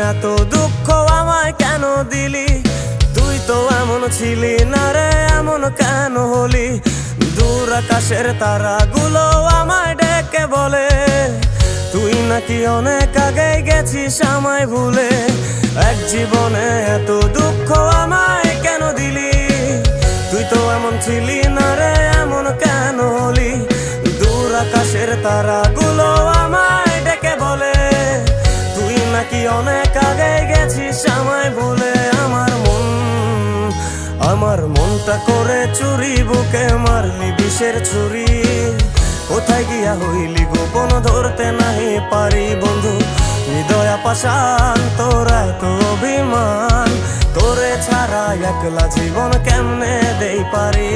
এত দুঃখ আমায় কেন দিলি? তুই তো এমন ছিলি না রে, এমন কেন হলি? দূর আকাশের তারাগুলো আমায় ডেকে বলে তুই নাকি অনেক আগে গেছিস আমায় ভুলে। এক জীবনে এত দুঃখ আমায় কেন দিলি? তুই তো এমন ছিলি না রে, এমন কেন হলি? দূর আকাশের তারাগুলো আমায় ডেকে বলে তুই নাকি অনেক আগে গেছিস আমায় ভুলে। আমার মনটা করে চুরি, বুকে মারলি বিষের ছুরি। কোথায় গিয়া হইলি গোপন ধরতে নাহি পারি বন্ধু। হৃদয় পাষাণ তোর এত অভিমান, তোরে ছাড়া একলা জীবন কেমনে দেই পারি?